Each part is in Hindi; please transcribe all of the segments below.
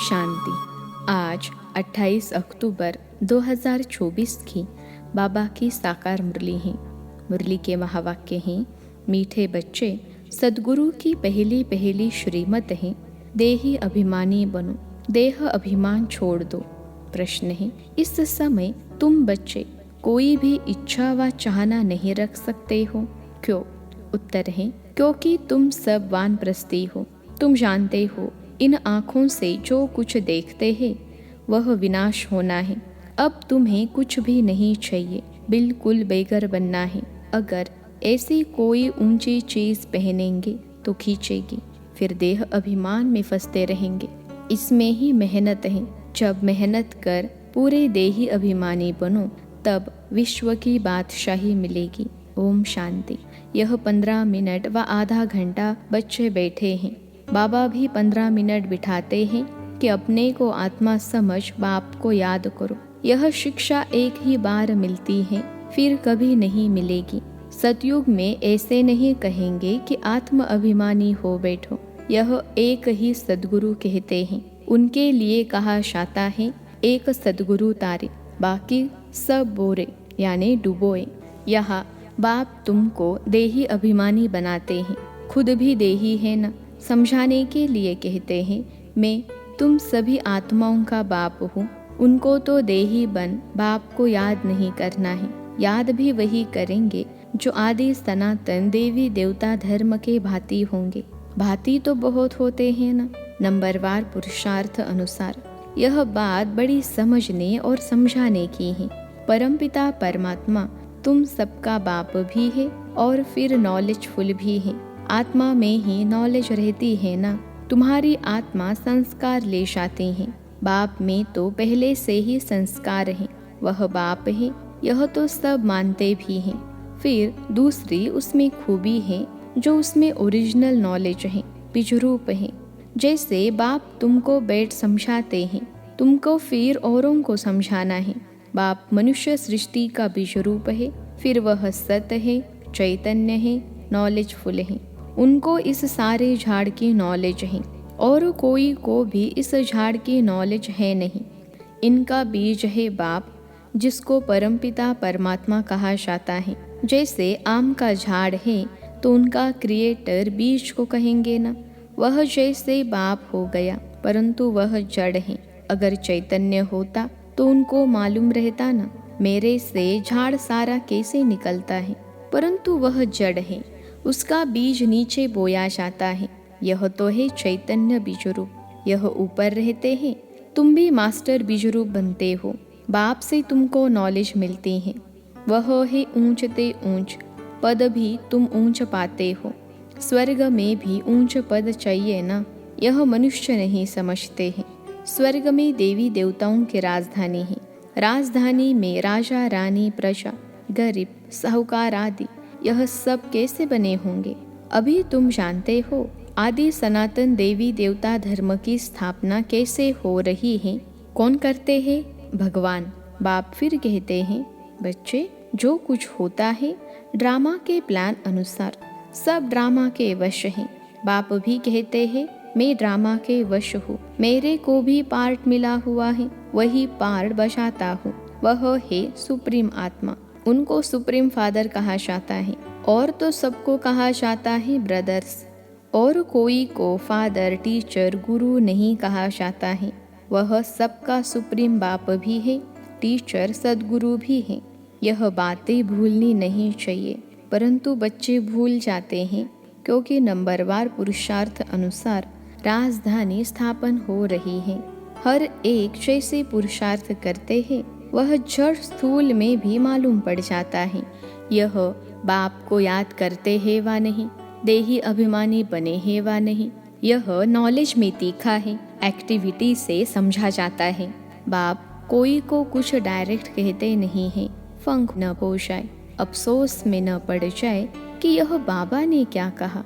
शांति। आज 28 अक्टूबर 2024 की बाबा की साकार मुरली है। मुरली के महावाक्य हैं, मीठे बच्चे सद्गुरु की पहली पहली श्रीमत है, देही अभिमानी बनो, देह अभिमान छोड़ दो। प्रश्न है, इस समय तुम बच्चे कोई भी इच्छा व चाहना नहीं रख सकते हो, क्यों? उत्तर है, क्योंकि तुम सब वानप्रस्थी हो। तुम जानते हो इन आँखों से जो कुछ देखते हैं वह विनाश होना है। अब तुम्हें कुछ भी नहीं चाहिए, बिल्कुल बेघर बनना है। अगर ऐसी कोई ऊंची चीज पहनेंगे तो खींचेगी, फिर देह अभिमान में फंसते रहेंगे। इसमें ही मेहनत है। जब मेहनत कर पूरे देही अभिमानी बनो तब विश्व की बादशाही मिलेगी। ओम शांति। यह 15 मिनट व आधा घंटा बच्चे बैठे हैं। बाबा भी 15 मिनट बिठाते हैं कि अपने को आत्मा समझ बाप को याद करो। यह शिक्षा एक ही बार मिलती है, फिर कभी नहीं मिलेगी। सतयुग में ऐसे नहीं कहेंगे कि आत्म अभिमानी हो बैठो। यह एक ही सद्गुरु कहते हैं। उनके लिए कहा जाता है, एक सद्गुरु तारे, बाकी सब बोरे यानी डुबोए। यहाँ बाप तुमको देही अभिमानी बनाते हैं, खुद भी देही है न। समझाने के लिए कहते हैं, मैं तुम सभी आत्माओं का बाप हूँ। उनको तो देही बन बाप को याद नहीं करना है। याद भी वही करेंगे जो आदि सनातन देवी देवता धर्म के भांति होंगे। भांति तो बहुत होते हैं न, नंबरवार पुरुषार्थ अनुसार। यह बात बड़ी समझने और समझाने की है। परमपिता परमात्मा तुम सबका बाप भी है और फिर नॉलेजफुल भी है। आत्मा में ही नॉलेज रहती है ना। तुम्हारी आत्मा संस्कार ले जाती है। बाप में तो पहले से ही संस्कार है, वह बाप है, यह तो सब मानते भी हैं। फिर दूसरी उसमें खूबी है जो उसमें ओरिजिनल नॉलेज है, बीजरूप है। जैसे बाप तुमको बैठ समझाते हैं, तुमको फिर औरों को समझाना है। बाप मनुष्य सृष्टि का बीजरूप है, फिर वह सत्य है, चैतन्य है, नॉलेजफुल है। उनको इस सारे झाड़ की नॉलेज है और कोई को भी इस झाड़ की नॉलेज है नहीं। इनका बीज है बाप, जिसको परमपिता परमात्मा कहा जाता है। जैसे आम का झाड़ है तो उनका क्रिएटर बीज को कहेंगे ना। वह जैसे बाप हो गया, परंतु वह जड़ है। अगर चैतन्य होता तो उनको मालूम रहता ना, मेरे से झाड़ सारा कैसे निकलता है, परंतु वह जड़ है। उसका बीज नीचे बोया जाता है। यह तो है चैतन्य बीजरूप। यह ऊपर रहते हैं। तुम भी मास्टर बीजरूप बनते हो। बाप से तुमको नॉलेज मिलती है। वह है ऊंचते ऊंच पद भी तुम ऊंच पाते हो। स्वर्ग में भी ऊंच पद चाहिए ना, यह मनुष्य नहीं समझते हैं। स्वर्ग में देवी देवताओं की राजधानी है। राजधानी में राजा रानी प्रजा गरीब साहूकार आदि यह सब कैसे बने होंगे? अभी तुम जानते हो आदि सनातन देवी देवता धर्म की स्थापना कैसे हो रही है? कौन करते हैं? भगवान। बाप फिर कहते हैं, बच्चे जो कुछ होता है ड्रामा के प्लान अनुसार, सब ड्रामा के वश हैं। बाप भी कहते हैं, मैं ड्रामा के वश हूँ, मेरे को भी पार्ट मिला हुआ है, वही पार्ट बजाता हूँ। वह है सुप्रीम आत्मा। उनको सुप्रीम फादर कहा जाता है और तो सबको कहा जाता है ब्रदर्स। और कोई को फादर टीचर गुरु नहीं कहा जाता है। वह सबका सुप्रीम बाप भी है, टीचर सदगुरु भी है। यह बातें भूलनी नहीं चाहिए, परंतु बच्चे भूल जाते हैं क्योंकि नंबरवार पुरुषार्थ अनुसार राजधानी स्थापन हो रही है। हर एक जैसे पुरुषार्थ करते हैं वह जड़ स्थूल में भी मालूम पड़ जाता है। यह बाप को याद करते हैं वा नहीं, देही अभिमानी बने हैं वा नहीं, यह नॉलेज में तीखा है, एक्टिविटी से समझा जाता है। बाप कोई को कुछ डायरेक्ट कहते नहीं है, फंक न हो जाए, अफसोस में न पड़ जाए कि यह बाबा ने क्या कहा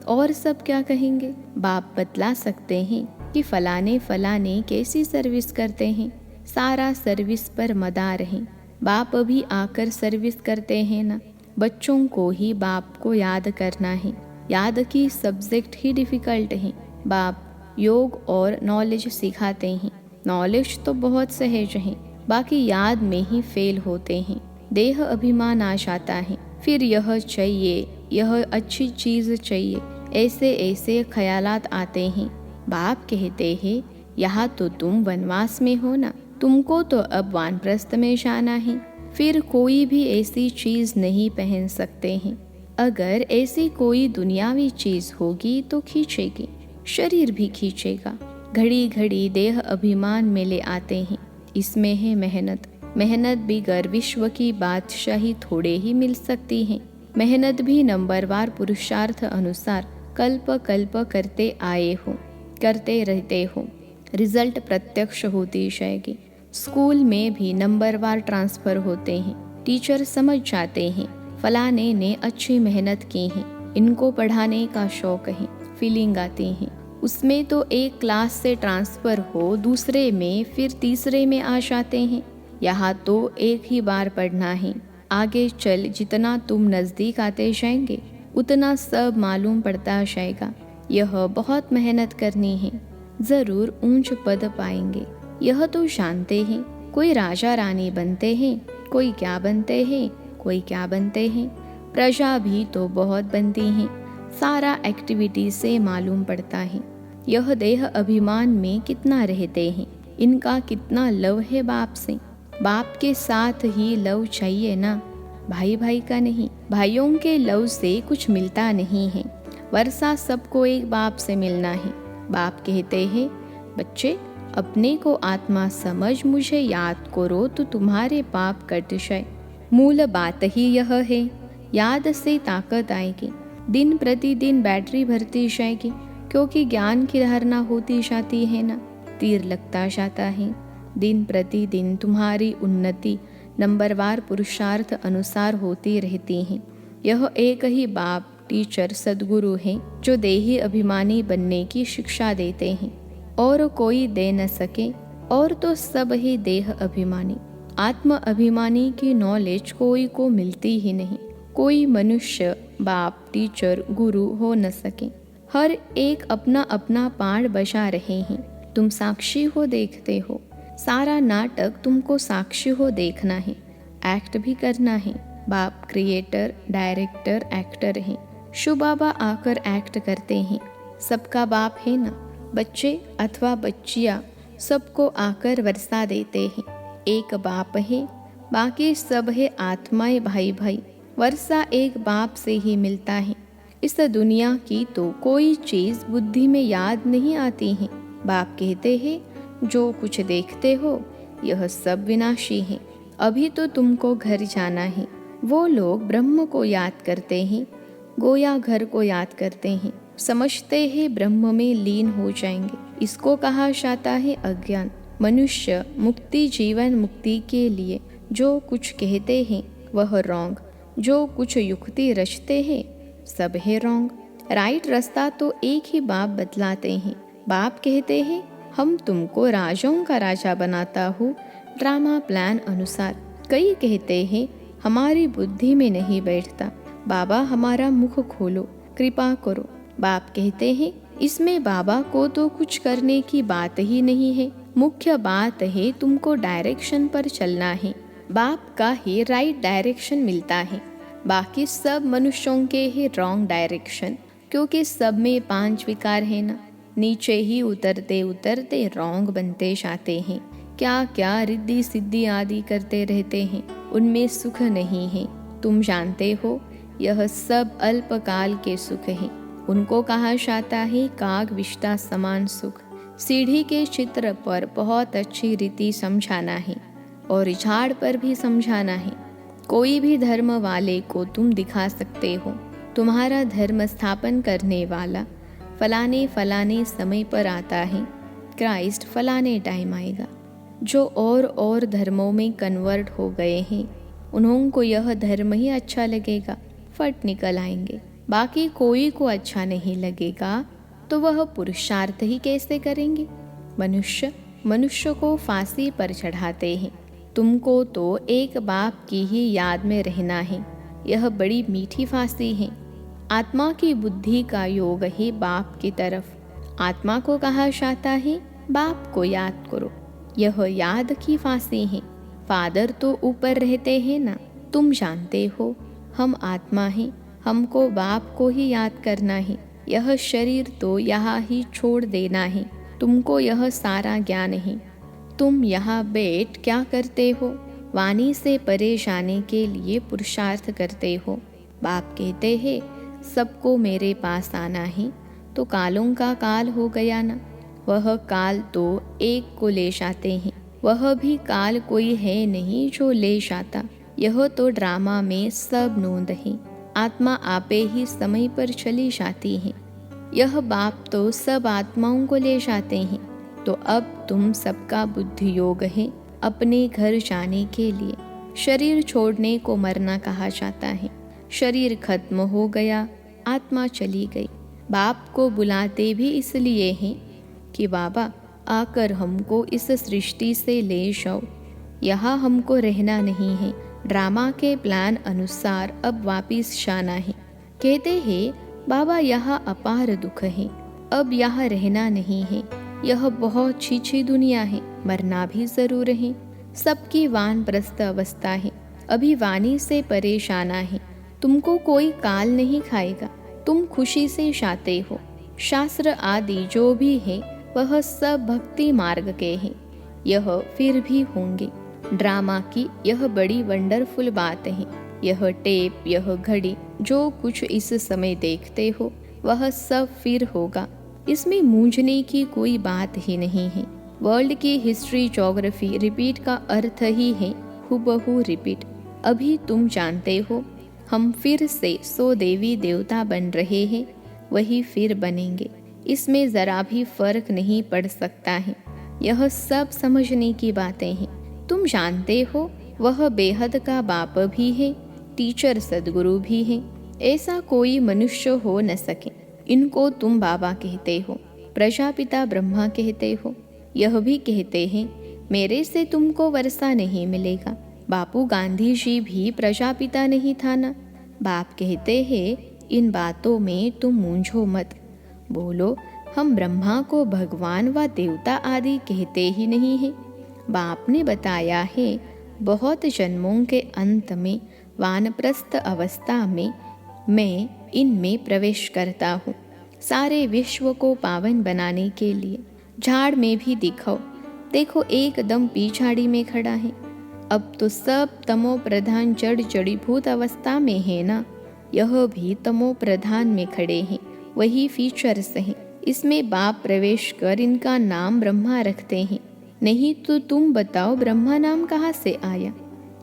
और सब क्या कहेंगे। बाप बतला सकते हैं कि फलाने फलाने कैसी सर्विस करते हैं, सारा सर्विस पर मदार है। बाप भी आकर सर्विस करते हैं ना। बच्चों को ही बाप को याद करना है। याद की सब्जेक्ट ही डिफिकल्ट है। बाप योग और नॉलेज सिखाते हैं। नॉलेज तो बहुत सहज है, बाकी याद में ही फेल होते हैं। देह अभिमान आ जाता है, फिर यह चाहिए, यह अच्छी चीज चाहिए, ऐसे ऐसे ख्यालात आते हैं। बाप कहते हैं यहाँ तो तुम वनवास में हो ना, तुमको तो अब वानप्रस्थ में जाना है। फिर कोई भी ऐसी चीज नहीं पहन सकते हैं। अगर ऐसी कोई दुनियावी चीज होगी तो खींचेगी, शरीर भी खींचेगा। घड़ी घड़ी देह अभिमान में ले आते हैं। इसमें है मेहनत। मेहनत भी गर विश्व की बादशाही थोड़े ही मिल सकती है। मेहनत भी नंबरवार पुरुषार्थ अनुसार कल्प कल्प करते आए हो, करते रहते हो, रिजल्ट प्रत्यक्ष होती जाएगी। स्कूल में भी नंबरवार ट्रांसफर होते हैं। टीचर समझ जाते हैं फलाने ने अच्छी मेहनत की है, इनको पढ़ाने का शौक है, फीलिंग आती है। उसमें तो एक क्लास से ट्रांसफर हो दूसरे में, फिर तीसरे में आ जाते हैं। यहाँ तो एक ही बार पढ़ना है। आगे चल जितना तुम नज़दीक आते जाएंगे उतना सब मालूम पड़ता जाएगा। यह बहुत मेहनत करनी है, ज़रूर ऊंच पद पाएंगे। यह तो जानते हैं। कोई राजा रानी बनते हैं, कोई क्या बनते हैं, कोई क्या बनते हैं। प्रजा भी तो बहुत बनती हैं। सारा एक्टिविटी से मालूम पड़ता है। यह देह अभिमान में कितना रहते हैं, इनका कितना लव है बाप से। बाप के साथ ही लव चाहिए ना, भाई भाई का नहीं। भाइयों के लव से कुछ मिलता नहीं है। वर्षा सबको एक बाप से मिलना है। बाप कहते हैं बच्चे अपने को आत्मा समझ मुझे याद करो तो तुम्हारे पाप कट जाए। मूल बात ही यह है। याद से ताकत आएगी, दिन प्रतिदिन बैटरी भरती जाएगी, क्योंकि ज्ञान की धारणा होती जाती है ना, तीर लगता जाता है। दिन प्रतिदिन तुम्हारी उन्नति नंबरवार पुरुषार्थ अनुसार होती रहती है। यह एक ही बाप टीचर सद्गुरु हैं जो देही अभिमानी बनने की शिक्षा देते हैं, और कोई दे न सके। और तो सब ही देह अभिमानी। आत्म अभिमानी की नॉलेज कोई को मिलती ही नहीं। कोई मनुष्य बाप टीचर गुरु हो न सके। हर एक अपना अपना पाठ बजा रहे हैं। तुम साक्षी हो, देखते हो। सारा नाटक तुमको साक्षी हो देखना है, एक्ट भी करना है। बाप क्रिएटर डायरेक्टर एक्टर हैं। शिव बाबा आकर एक्ट करते हैं। सबका बाप है ना। बच्चे अथवा बच्चियाँ सबको आकर वर्षा देते हैं। एक बाप है, बाकी सब है आत्माएं भाई भाई। वर्षा एक बाप से ही मिलता है। इस दुनिया की तो कोई चीज़ बुद्धि में याद नहीं आती है। बाप कहते हैं जो कुछ देखते हो यह सब विनाशी है। अभी तो तुमको घर जाना है। वो लोग ब्रह्म को याद करते हैं, गोया घर को याद करते हैं, समझते हैं ब्रह्म में लीन हो जाएंगे। इसको कहा जाता है अज्ञान। मनुष्य मुक्ति जीवन मुक्ति के लिए जो कुछ कहते हैं वह रॉन्ग, जो कुछ युक्ति रचते हैं सब है रॉन्ग। राइट रास्ता तो एक ही बाप बतलाते हैं। बाप कहते हैं हम तुमको राजाओं का राजा बनाता हूँ ड्रामा प्लान अनुसार। कई कहते हैं हमारी बुद्धि में नहीं बैठता। बाबा हमारा मुख खोलो, कृपा करो। बाप कहते हैं इसमें बाबा को तो कुछ करने की बात ही नहीं है। मुख्य बात है तुमको डायरेक्शन पर चलना है। बाप का ही राइट डायरेक्शन मिलता है, बाकी सब मनुष्यों के ही रॉन्ग डायरेक्शन, क्योंकि सब में 5 विकार है ना। नीचे ही उतरते उतरते रॉन्ग बनते जाते हैं। क्या क्या रिद्धि सिद्धि आदि करते रहते हैं, उनमें सुख नहीं है। तुम जानते हो यह सब अल्पकाल के सुख हैं। उनको कहा जाता है काग विष्टा समान सुख। सीढ़ी के चित्र पर बहुत अच्छी रीति समझाना है और झाड़ पर भी समझाना है। कोई भी धर्म वाले को तुम दिखा सकते हो तुम्हारा धर्म स्थापन करने वाला फलाने फलाने समय पर आता है, क्राइस्ट फलाने टाइम आएगा। जो और धर्मों में कन्वर्ट हो गए हैं उन्हों को यह धर्म ही अच्छा लगेगा, फट निकल आएंगे। बाकी कोई को अच्छा नहीं लगेगा तो वह पुरुषार्थ ही कैसे करेंगे। मनुष्य को फांसी पर चढ़ाते हैं। तुमको तो एक बाप की ही याद में रहना है। यह बड़ी मीठी फांसी है। आत्मा की बुद्धि का योग है बाप की तरफ। आत्मा को कहा जाता है बाप को याद करो, यह याद की फांसी है। फादर तो ऊपर रहते हैं ना, तुम जानते हो हम आत्मा हैं, हमको बाप को ही याद करना है। यह शरीर तो यहाँ ही छोड़ देना है। तुमको यह सारा ज्ञान है। तुम यहाँ बैठ क्या करते हो? वाणी से परे जाने के लिए पुरुषार्थ करते हो। बाप कहते हैं सबको मेरे पास आना है, तो कालों का काल हो गया ना। वह काल तो एक को ले जाते हैं, वह भी काल कोई है नहीं जो ले जाता। यह तो ड्रामा में सब नोंद है। आत्मा आपे ही समय पर चली जाती है। यह बाप तो सब आत्माओं को ले जाते हैं। तो अब तुम सबका बुद्धि योग है अपने घर जाने के लिए। शरीर छोड़ने को मरना कहा जाता है। शरीर खत्म हो गया, आत्मा चली गई। बाप को बुलाते भी इसलिए हैं कि बाबा आकर हमको इस सृष्टि से ले जाओ, यहाँ हमको रहना नहीं है। ड्रामा के प्लान अनुसार अब वापिस जाना है। कहते हैं बाबा यहाँ अपार दुख है, अब यहाँ रहना नहीं है। यह बहुत छीछी दुनिया है, मरना भी जरूर है। सबकी वानप्रस्थ अवस्था है, अभी वाणी से परेशाना है। तुमको कोई काल नहीं खाएगा, तुम खुशी से जाते हो। शास्त्र आदि जो भी है वह सब भक्ति मार्ग के हैं, यह फिर भी होंगे। ड्रामा की यह बड़ी वंडरफुल बात है। यह टेप, यह घड़ी, जो कुछ इस समय देखते हो वह सब फिर होगा। इसमें मूंझने की कोई बात ही नहीं है। वर्ल्ड की हिस्ट्री, ज्योग्राफी रिपीट का अर्थ ही है हुबहू रिपीट। अभी तुम जानते हो हम फिर से 100 देवी देवता बन रहे हैं, वही फिर बनेंगे। इसमें ज़रा भी फर्क नहीं पड़ सकता है। यह सब समझने की बातें हैं। तुम जानते हो वह बेहद का बाप भी है, टीचर सदगुरु भी है। ऐसा कोई मनुष्य हो न सके। इनको तुम बाबा कहते हो, प्रजापिता ब्रह्मा कहते हो। यह भी कहते हैं मेरे से तुमको वर्षा नहीं मिलेगा। बापू गांधी जी भी प्रजापिता नहीं था ना। बाप कहते हैं इन बातों में तुम मूंझो मत। बोलो हम ब्रह्मा को भगवान व देवता आदि कहते ही नहीं हैं। बाप ने बताया है बहुत जन्मों के अंत में वानप्रस्थ अवस्था में मैं इनमें प्रवेश करता हूँ, सारे विश्व को पावन बनाने के लिए। झाड़ में भी दिखाओ, देखो एकदम पीछाड़ी में खड़ा है। अब तो सब तमो प्रधान जड़ जड़ीभूत अवस्था में है ना। यह भी तमो प्रधान में खड़े हैं, वही फीचर्स हैं। इसमें बाप प्रवेश कर इनका नाम ब्रह्मा रखते हैं। नहीं तो तुम बताओ ब्रह्मा नाम कहाँ से आया?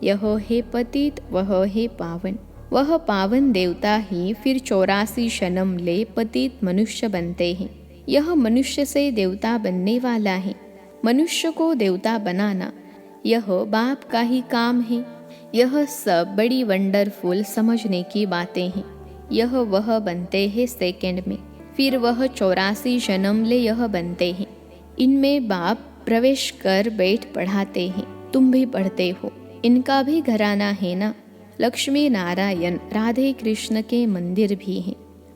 यह है पतित, वह है पावन। वह पावन देवता ही फिर 84 जन्म ले पतित मनुष्य बनते हैं। यह मनुष्य से देवता बनने वाला है। मनुष्य को देवता बनाना यह बाप का ही काम है। यह सब बड़ी वंडरफुल समझने की बातें हैं। यह वह बनते हैं सेकंड में, फिर वह 84 जन्म ले यह बनते हैं। इनमें बाप प्रवेश कर बैठ पढ़ाते हैं, तुम भी पढ़ते हो। इनका भी घराना है ना। लक्ष्मी नारायण राधे कृष्ण के मंदिर भी हैं,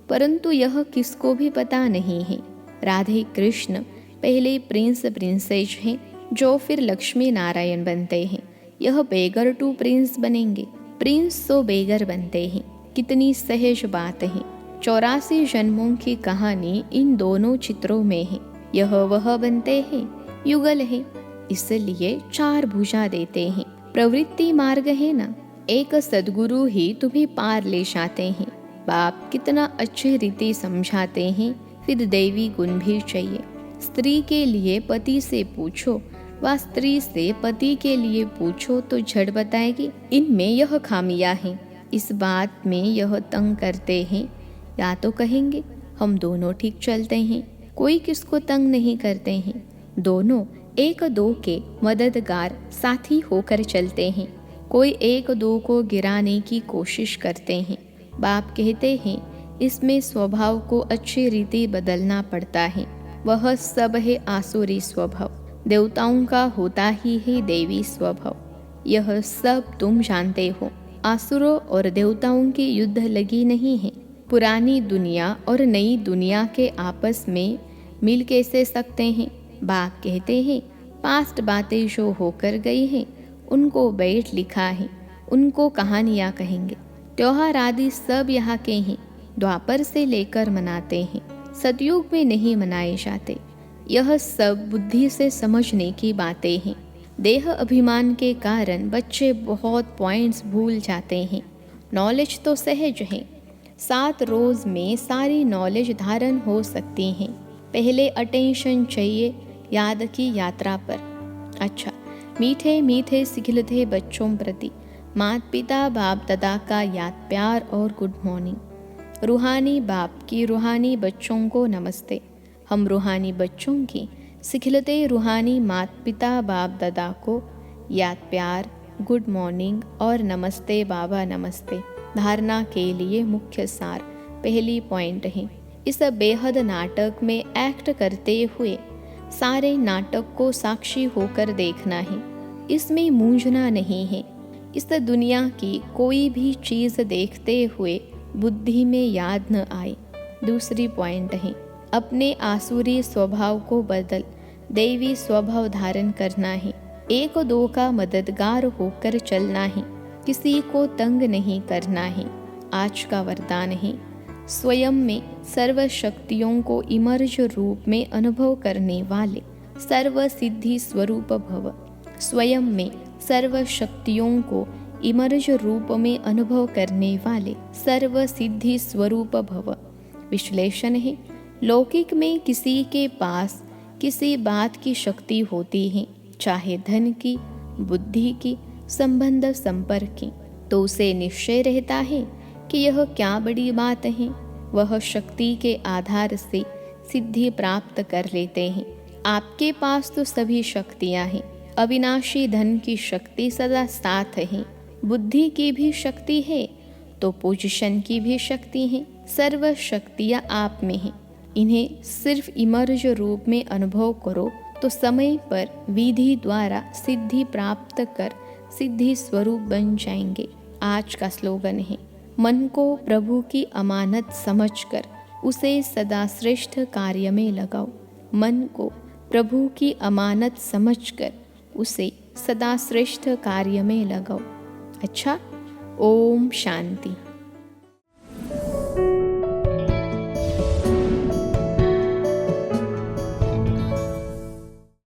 परंतु यह किसको भी पता नहीं है। राधे कृष्ण पहले प्रिंस प्रिंसेस हैं, जो फिर लक्ष्मी नारायण बनते हैं। यह बेगर टू प्रिंस बनेंगे, प्रिंस तो बेगर बनते हैं। कितनी सहज बात है। 84 जन्मों की कहानी इन दोनों चित्रों में है। यह वह बनते हैं, युगल है, इसलिए 4 भुजा देते हैं। प्रवृत्ति मार्ग है ना। एक सदगुरु ही तुम्हें पार ले जाते हैं। बाप कितना अच्छी रीति समझाते हैं। फिर दैवी गुण भी चाहिए। स्त्री के लिए पति से पूछो व स्त्री से पति के लिए पूछो तो झट बताएगी इनमें यह खामियां हैं, इस बात में यह तंग करते हैं। या तो कहेंगे हम दोनों ठीक चलते हैं, कोई किसको तंग नहीं करते हैं। दोनों एक दो के मददगार साथी होकर चलते हैं। कोई एक दो को गिराने की कोशिश करते हैं। बाप कहते हैं इसमें स्वभाव को अच्छी रीति बदलना पड़ता है। वह सब है आसुरी स्वभाव, देवताओं का होता ही है देवी स्वभाव। यह सब तुम जानते हो। आसुरों और देवताओं की युद्ध लगी नहीं है। पुरानी दुनिया और नई दुनिया के आपस में मिल कैसे सकते हैं? बाप कहते हैं पास्ट बातें जो होकर गई हैं उनको बैठ लिखा है, उनको कहानियाँ कहेंगे। त्योहार आदि सब यहाँ के हैं, द्वापर से लेकर मनाते हैं, सतयुग में नहीं मनाए जाते। यह सब बुद्धि से समझने की बातें हैं। देह अभिमान के कारण बच्चे बहुत पॉइंट्स भूल जाते हैं। नॉलेज तो सहज है, 7 रोज में सारी नॉलेज धारण हो सकती हैं। पहले अटेंशन चाहिए याद की यात्रा पर। अच्छा, मीठे मीठे सिखलते बच्चों प्रति माता पिता बाप दादा का याद प्यार और गुड मॉर्निंग। रूहानी बाप की रूहानी बच्चों को नमस्ते। हम रूहानी बच्चों की सिखलते रूहानी माता पिता बाप दादा को याद प्यार, गुड मॉर्निंग और नमस्ते बाबा नमस्ते। धारणा के लिए मुख्य सार पहली पॉइंट है, इस बेहद नाटक में एक्ट करते हुए सारे नाटक को साक्षी होकर देखना है। इसमें मूंझना नहीं है। इस दुनिया की कोई भी चीज़ देखते हुए बुद्धि में याद न आए। दूसरी पॉइंट है, अपने आसुरी स्वभाव को बदल दैवी स्वभाव धारण करना है। 1-2 का मददगार होकर चलना है, किसी को तंग नहीं करना है। आज का वरदान है, स्वयं में सर्व शक्तियों को इमर्ज रूप में अनुभव करने वाले सर्व सिद्धि स्वरूप भव। स्वयं में सर्व शक्तियों को इमर्ज रूप में अनुभव करने वाले सर्व सिद्धि स्वरूप भव। विश्लेषण है, लौकिक में किसी के पास किसी बात की शक्ति होती है, चाहे धन की, बुद्धि की, संबंध संपर्क की, तो उसे निश्चय रहता है कि यह क्या बड़ी बात है। वह शक्ति के आधार से सिद्धि प्राप्त कर लेते हैं। आपके पास तो सभी शक्तियां हैं। अविनाशी धन की शक्ति सदा साथ है, बुद्धि की भी शक्ति है, तो पोजीशन की भी शक्ति है। सर्व शक्तियां आप में हैं। इन्हें सिर्फ इमर्ज रूप में अनुभव करो तो समय पर विधि द्वारा सिद्धि प्राप्त कर सिद्धि स्वरूप बन जाएंगे। आज का स्लोगन है, मन को प्रभु की अमानत समझकर उसे सदा श्रेष्ठ कार्य में लगाओ। मन को प्रभु की अमानत समझकर उसे सदा श्रेष्ठ कार्य में लगाओ। अच्छा, ओम शांति।